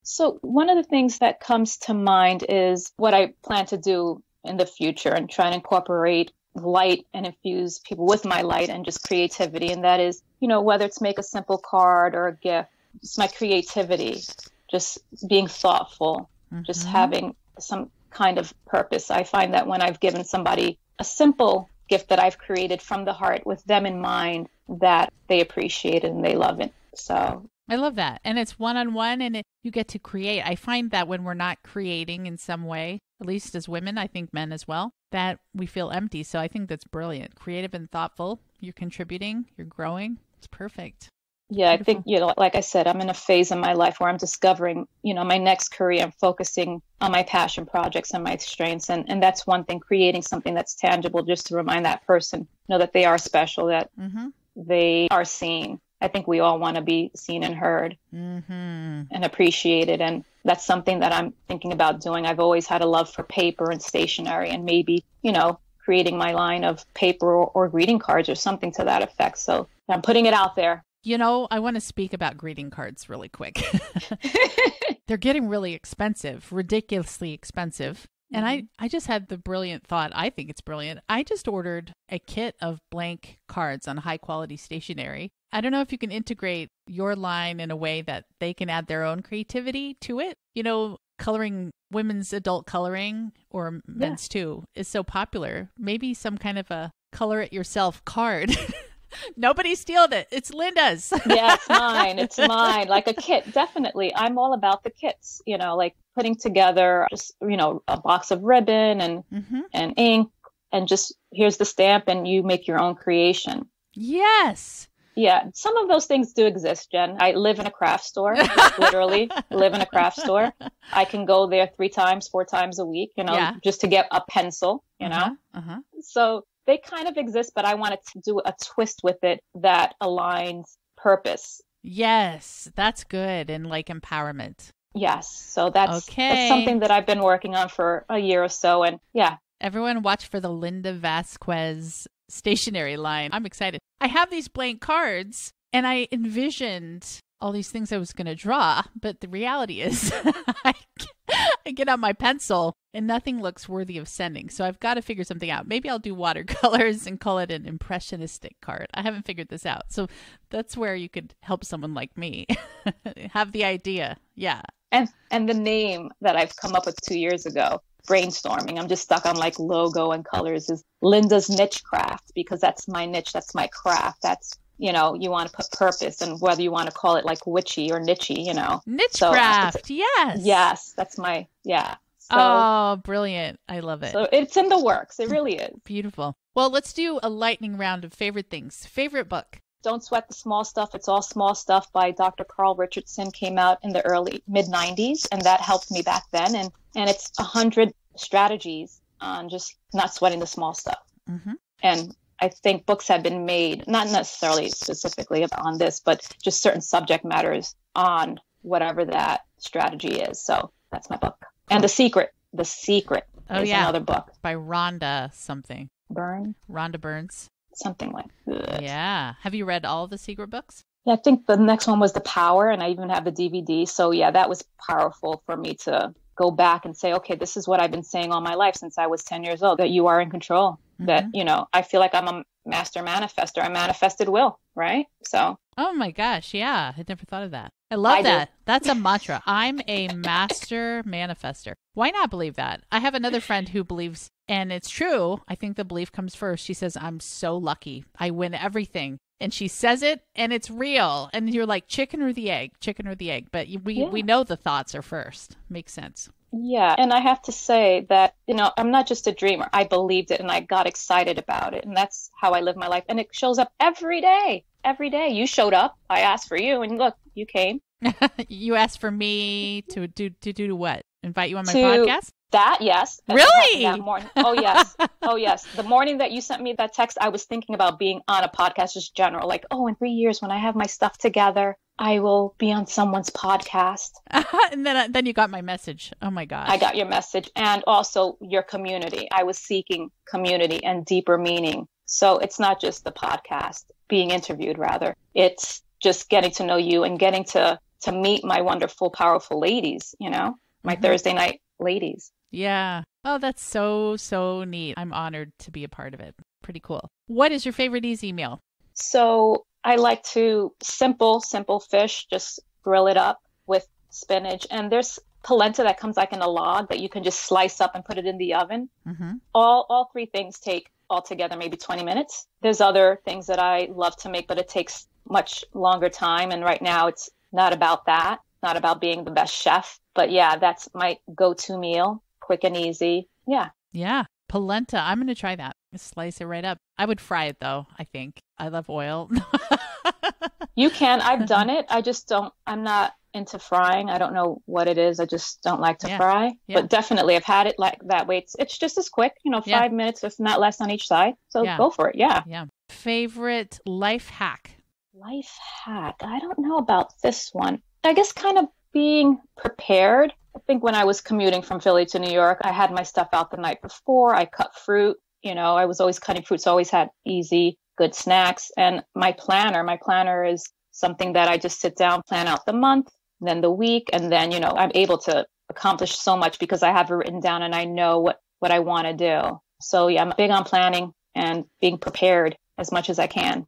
So one of the things that comes to mind is what I plan to do in the future and try and incorporate light and infuse people with my light and just creativity. And that is, whether it's make a simple card or a gift, it's my creativity, just being thoughtful, just having some kind of purpose. I find that when I've given somebody a simple gift that I've created from the heart with them in mind, that they appreciate it and they love it. So I love that. And it's one-on-one and you get to create. I find that when we're not creating in some way, at least as women, I think men as well, that we feel empty. So I think that's brilliant. Creative and thoughtful. You're contributing. You're growing. It's perfect. Yeah, Beautiful. I think, like I said, I'm in a phase in my life where I'm discovering, my next career. I'm focusing on my passion projects and my strengths. And that's one thing, creating something that's tangible just to remind that person, that they are special, that they are seen. I think we all want to be seen and heard and appreciated. And that's something that I'm thinking about doing. I've always had a love for paper and stationery and maybe, creating my line of paper or greeting cards or something to that effect. So I'm putting it out there. I want to speak about greeting cards really quick. They're getting really expensive, ridiculously expensive. And I just had the brilliant thought, I think it's brilliant. I just ordered a kit of blank cards on high quality stationery. I don't know if you can integrate your line in a way that they can add their own creativity to it. Coloring, women's adult coloring or men's too is so popular. Maybe some kind of a color it yourself card. Nobody stealed it. It's Linda's. Yeah, it's mine. It's mine. Like a kit. Definitely. I'm all about the kits, like putting together just, a box of ribbon and ink and just here's the stamp and you make your own creation. Yes. Yeah. Some of those things do exist, Jen. I live in a craft store, literally live in a craft store. I can go there 3 times, 4 times a week, just to get a pencil, So they kind of exist, but I wanted to do a twist with it that aligns purpose. Yes, that's good. And like empowerment. Yes. So that's something that I've been working on for a year or so. And yeah. Everyone watch for the Linda Vazquez stationery line. I'm excited. I have these blank cards and I envisioned all these things I was going to draw. But the reality is I get out my pencil and nothing looks worthy of sending. So I've got to figure something out. Maybe I'll do watercolors and call it an impressionistic card. I haven't figured this out. So that's where you could help someone like me have the idea. Yeah. And the name that I've come up with 2 years ago, brainstorming, I'm just stuck on like logo and colors, is Linda's Niche Craft, because that's my niche. That's my craft. That's, you want to put purpose, and whether you want to call it like witchy or nichey, Niche craft. Yes. Yes. That's my, yeah. So, oh, brilliant. I love it. So it's in the works. It really is. Beautiful. Well, let's do a lightning round of favorite things. Favorite book? Don't Sweat the Small Stuff. It's All Small Stuff by Dr. Carl Richardson. Came out in the early mid-90s, and that helped me back then. And it's 100 strategies on just not sweating the small stuff. And I think books have been made, not necessarily specifically on this, but just certain subject matters on whatever that strategy is. So that's my book. And The Secret is another book. By Rhonda something. Byrne? Rhonda Burns. Something like that. Yeah. Have you read all of The Secret books? Yeah, I think the next one was The Power, and I even have the DVD. So yeah, that was powerful for me to go back and say, okay, this is what I've been saying all my life since I was 10 years old, that you are in control, that, I feel like I'm a master manifester. I manifested will, right? So. Oh my gosh. Yeah. I never thought of that. I love that. That's a mantra. I'm a master manifester. Why not believe that? I have another friend who believes, and it's true. I think the belief comes first. She says, I'm so lucky. I win everything. And she says it and it's real. And you're like, chicken or the egg, chicken or the egg. But we know the thoughts are first. Makes sense. Yeah. And I have to say that, I'm not just a dreamer. I believed it and I got excited about it. And that's how I live my life. And it shows up every day. Every day. You showed up. I asked for you. And look, you came. You asked for me to do what? Invite you on my podcast? That, yes. Really? That morning. Oh, yes. Oh, yes. The morning that you sent me that text, I was thinking about being on a podcast, just general. Like, in 3 years when I have my stuff together, I will be on someone's podcast. And then you got my message. Oh, my gosh. I got your message. And also your community. I was seeking community and deeper meaning. So it's not just the podcast, being interviewed, rather. It's just getting to know you and getting to meet my wonderful, powerful ladies, my Thursday night ladies. Yeah. Oh, that's so, so neat. I'm honored to be a part of it. Pretty cool. What is your favorite easy meal? So I like to simple fish, just grill it up with spinach. And there's polenta that comes like in a log that you can just slice up and put it in the oven. All three things take altogether maybe 20 minutes. There's other things that I love to make, but it takes much longer time. And right now it's not about that, not about being the best chef. But yeah, that's my go-to meal. Quick and easy. Yeah. Yeah. Polenta. I'm going to try that. Just slice it right up. I would fry it though, I think. I love oil. You can. I've done it. I'm not into frying. I don't know what it is. I just don't like to fry. Yeah. But definitely I've had it like that way. It's just as quick, 5 minutes, if not less on each side. So go for it. Yeah. Yeah. Favorite life hack? Life hack. I don't know about this one. I guess kind of being prepared. I think when I was commuting from Philly to New York, I had my stuff out the night before. I cut fruit. I was always cutting fruit, so I always had easy, good snacks. And my planner is something that I just sit down, plan out the month, then the week, and then, I'm able to accomplish so much because I have it written down and I know what I want to do. So yeah, I'm big on planning and being prepared as much as I can.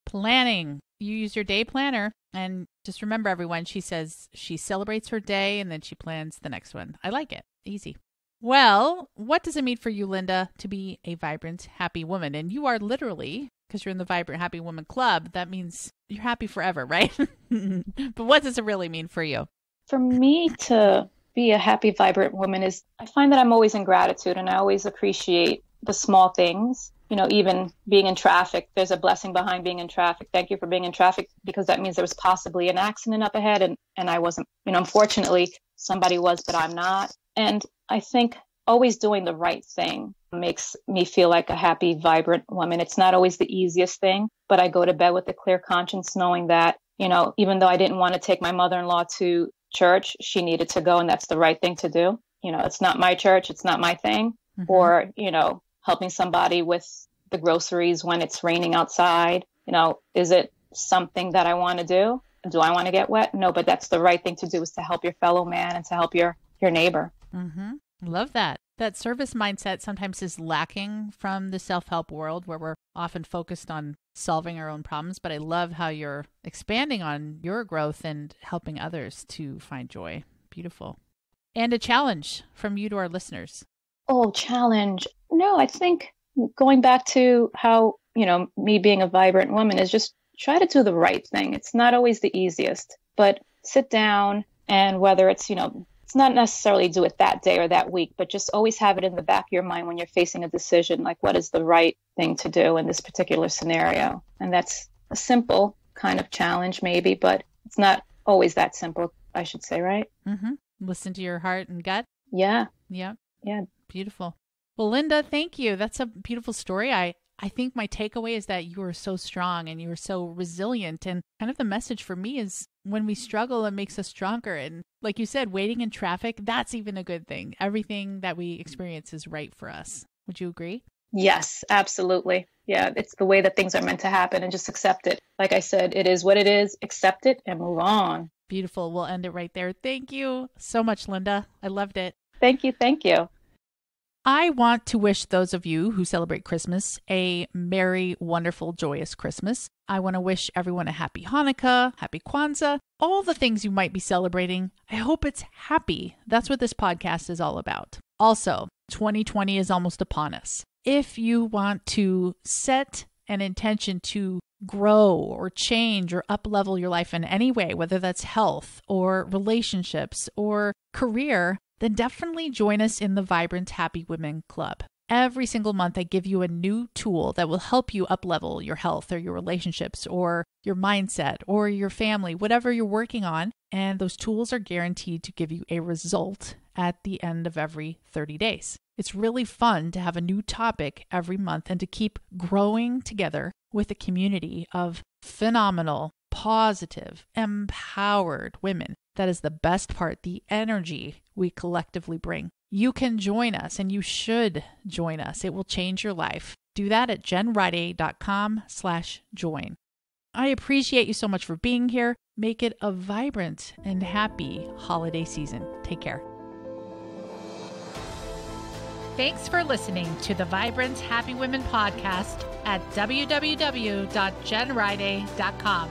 Planning. You use your day planner, and just remember, everyone, she says she celebrates her day and then she plans the next one. I like it. Easy. Well, what does it mean for you, Linda, to be a vibrant, happy woman? And you are literally, because you're in the Vibrant Happy Woman Club, that means you're happy forever, right? But what does it really mean for you? For me to be a happy, vibrant woman I find that I'm always in gratitude and I always appreciate the small things. Even being in traffic, there's a blessing behind being in traffic. Thank you for being in traffic, because that means there was possibly an accident up ahead and I wasn't, unfortunately somebody was, but I'm not. And I think always doing the right thing makes me feel like a happy, vibrant woman. It's not always the easiest thing, but I go to bed with a clear conscience knowing that, even though I didn't want to take my mother-in-law to church, she needed to go and that's the right thing to do. It's not my church. It's not my thing. Or, helping somebody with the groceries when it's raining outside. Is it something that I want to do? Do I want to get wet? No, but that's the right thing to do, is to help your fellow man and to help your neighbor. Love that. That service mindset sometimes is lacking from the self-help world, where we're often focused on solving our own problems. But I love how you're expanding on your growth and helping others to find joy. Beautiful. And a challenge from you to our listeners. Oh, challenge. No, I think going back to how, me being a vibrant woman is just try to do the right thing. It's not always the easiest, but sit down, and whether it's, it's not necessarily do it that day or that week, but just always have it in the back of your mind when you're facing a decision, like what is the right thing to do in this particular scenario. And that's a simple kind of challenge maybe, but it's not always that simple, I should say, right? Listen to your heart and gut. Yeah. Yeah. Yeah. Beautiful. Well, Linda, thank you. That's a beautiful story. I think my takeaway is that you are so strong and you are so resilient. And kind of the message for me is when we struggle, it makes us stronger. And like you said, waiting in traffic, that's even a good thing. Everything that we experience is right for us. Would you agree? Yes, absolutely. Yeah, it's the way that things are meant to happen, and just accept it. Like I said, it is what it is. Accept it and move on. Beautiful. We'll end it right there. Thank you so much, Linda. I loved it. Thank you. Thank you. I want to wish those of you who celebrate Christmas a merry, wonderful, joyous Christmas. I want to wish everyone a happy Hanukkah, happy Kwanzaa, all the things you might be celebrating. I hope it's happy. That's what this podcast is all about. Also, 2020 is almost upon us. If you want to set an intention to grow or change or up-level your life in any way, whether that's health or relationships or career, then definitely join us in the Vibrant Happy Women Club. Every single month, I give you a new tool that will help you up-level your health or your relationships or your mindset or your family, whatever you're working on. And those tools are guaranteed to give you a result at the end of every 30 days. It's really fun to have a new topic every month and to keep growing together with a community of phenomenal, positive, empowered women. That is the best part, the energy we collectively bring. You can join us and you should join us. It will change your life. Do that at jenriday.com/join. I appreciate you so much for being here. Make it a vibrant and happy holiday season. Take care. Thanks for listening to the Vibrant Happy Women podcast at www.jenriday.com.